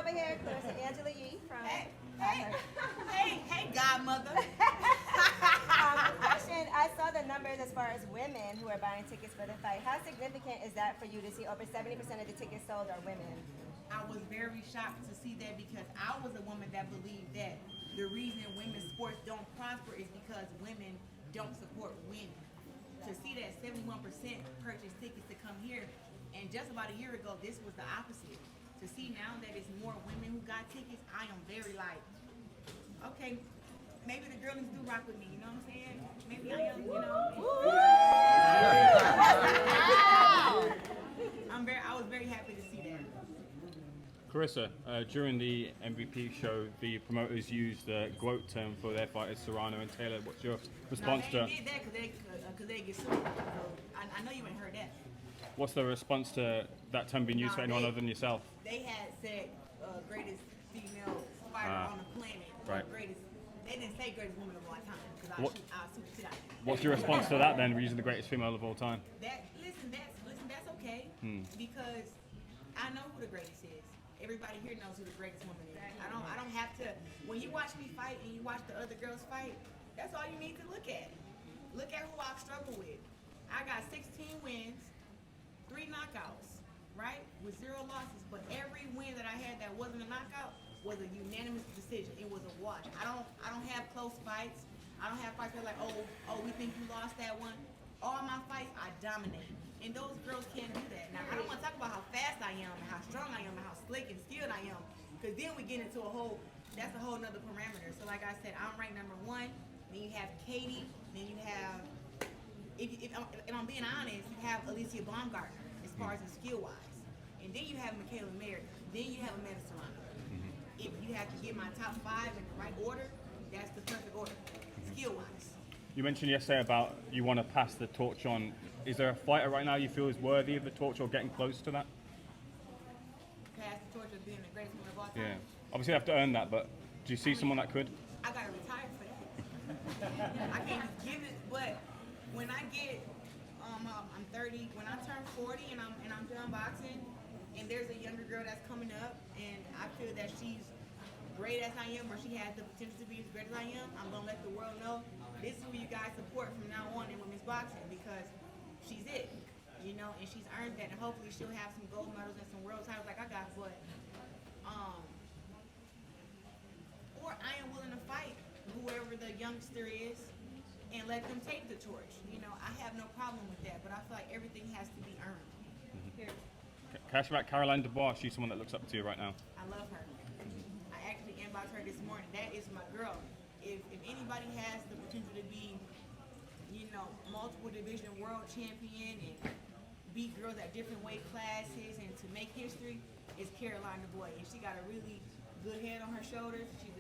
over here, Claressa Angela Yee from. Hey, godmother. Question: I saw the numbers as far as women who are buying tickets for the fight. How significant is that for you to see over 70% of the tickets sold are women? I was very shocked to see that because I was a woman that believed that the reason women's sports don't prosper is because women don't support women. To see that 71% purchase tickets to come here, and just about a year ago, this was the opposite. To see now that it's more women who got tickets, I am very like, okay, maybe the girlies do rock with me, you know what I'm saying? Maybe I am, you know. I was very happy to see that. Claressa, during the MVP show, the promoters used the GWOAT term for their fighters, Serrano and Taylor. What's your response to? They did that because they get sued. So I know you ain't heard that. What's the response to that term being used for anyone other than yourself? They had said greatest female fighter on the planet. Right. Greatest. They didn't say greatest woman of all time because I'll sue the shit out of you. What's your response to that then? We're using the greatest female of all time. That's okay because I know who the greatest is. Everybody here knows who the greatest woman is. I don't have to. When you watch me fight and you watch the other girls fight, that's all you need to look at. Look at who I've struggled with. I got 16 wins, 3 knockouts, right, with 0 losses. But every win that I had that wasn't a knockout was a unanimous decision. It was a wash. I don't have close fights. I don't have fights that are like, oh, we think you lost that one. All my fights, I dominate. And those girls can't do that. Now, I don't want to talk about how fast I am and how strong I am and how slick and skilled I am, because then we get into that's a whole nother parameter. So like I said, I'm ranked number 1. Then you have Katie. Then you have, if I'm being honest, you have Alicia Baumgartner as far as the skill-wise. And then you have Michaela Merritt. Then you have Amanda Serrano. If you have to get my top 5 in the right order, that's the perfect order, skill-wise. You mentioned yesterday about you want to pass the torch on. Is there a fighter right now you feel is worthy of the torch or getting close to that? Pass the torch of being the greatest woman of all time? Yeah. Obviously you have to earn that, but do you see someone that could? I got to retire for that. I can't just give it, but when I get, I'm 30, when I turn 40 and I'm done boxing, and there's a younger girl that's coming up, and I feel that she's great as I am, or she has the potential to be as great as I am, I'm gonna let the world know this is who you guys support from now on in women's boxing, because she's it, you know, and she's earned that, and hopefully she'll have some gold medals and some world titles like I got. But or I am willing to fight whoever the youngster is and let them take the torch. You know, I have no problem with that, but I feel like everything has to be earned. Here. Can I ask about Caroline Dubois? She's someone that looks up to you right now. I love her. I actually inboxed her this morning. That is my girl. If anybody has the potential to be, you know, multiple division world champion and beat girls at different weight classes and to make history, it's Caroline Dubois. And she got a really good head on her shoulders. She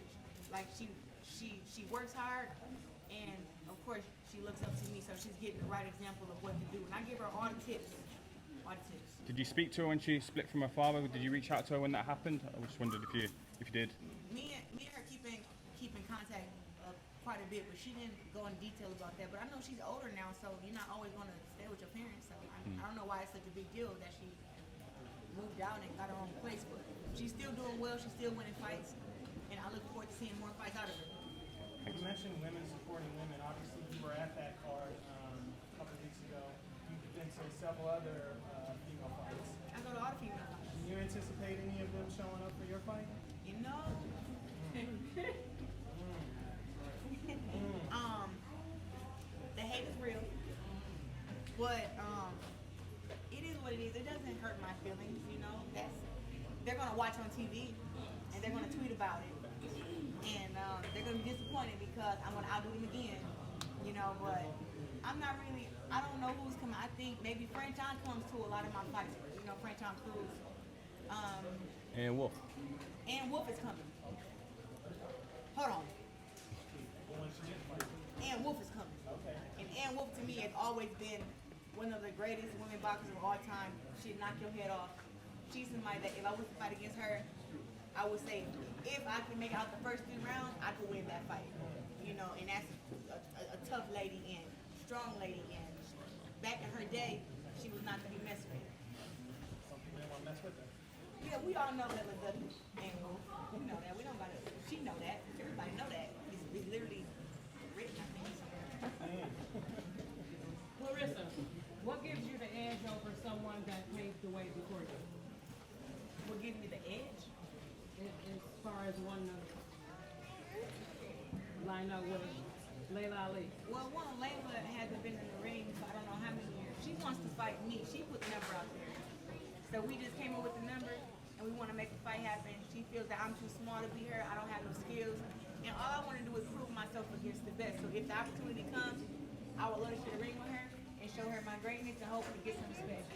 works hard, and of course she looks up to me, so she's getting the right example of what to do. And I give her all the tips. Did you speak to her when she split from her father? Did you reach out to her when that happened? I just wondered if you did. Me and her keep in contact quite a bit, but she didn't go in detail about that. But I know she's older now, so you're not always going to stay with your parents. So I don't know why it's such a big deal that she moved out and got her own place. But she's still doing well. She's still winning fights, and I look forward to seeing more fights out of her. You mentioned women supporting women. Obviously, you were at that card a couple of weeks ago. You've been to several other female fights. I go to all the female fights. Do you anticipate any of them showing up for your fight? You know, the hate is real, but it is what it is. It doesn't hurt my feelings, you know. They're gonna watch on TV and they're gonna tweet about it, and they're gonna be disappointed because I'm gonna outdo them again, you know. But I'm not really. I don't know who's coming. I think maybe Frank John comes to a lot of my fights. You know, Frank John Cruz. And Wolf. And Wolf is coming. Hold on. And Wolf is coming. Okay. And Ann Wolf to me has always been one of the greatest women boxers of all time. She'd knock your head off. She's somebody that if I was to fight against her, I would say if I could make it out the first 3 rounds, I could win that fight. You know, and that's a tough lady and strong lady, and back in her day, she was not to be messed with. Some people didn't want to mess with her. You Yeah, we all know that Laduddy and Wolf. We know that. We don't gotta. She know that. Everybody know that. It's literally written, I think. Claressa, what gives you the edge over someone that paved the way before you? What gives me the edge? As far as one line up with Leila Ali. Well, one, Layla hasn't been in the ring for I don't know how many years. She wants to fight me. She put the number out there. So we just came up with the number, and we want to make a fight happen. She feels that I'm too small to be her. I don't have no skills. And all I want to do is prove myself against the best. So if the opportunity comes, I would love to share the ring with her and show her my greatness and hopefully get some respect.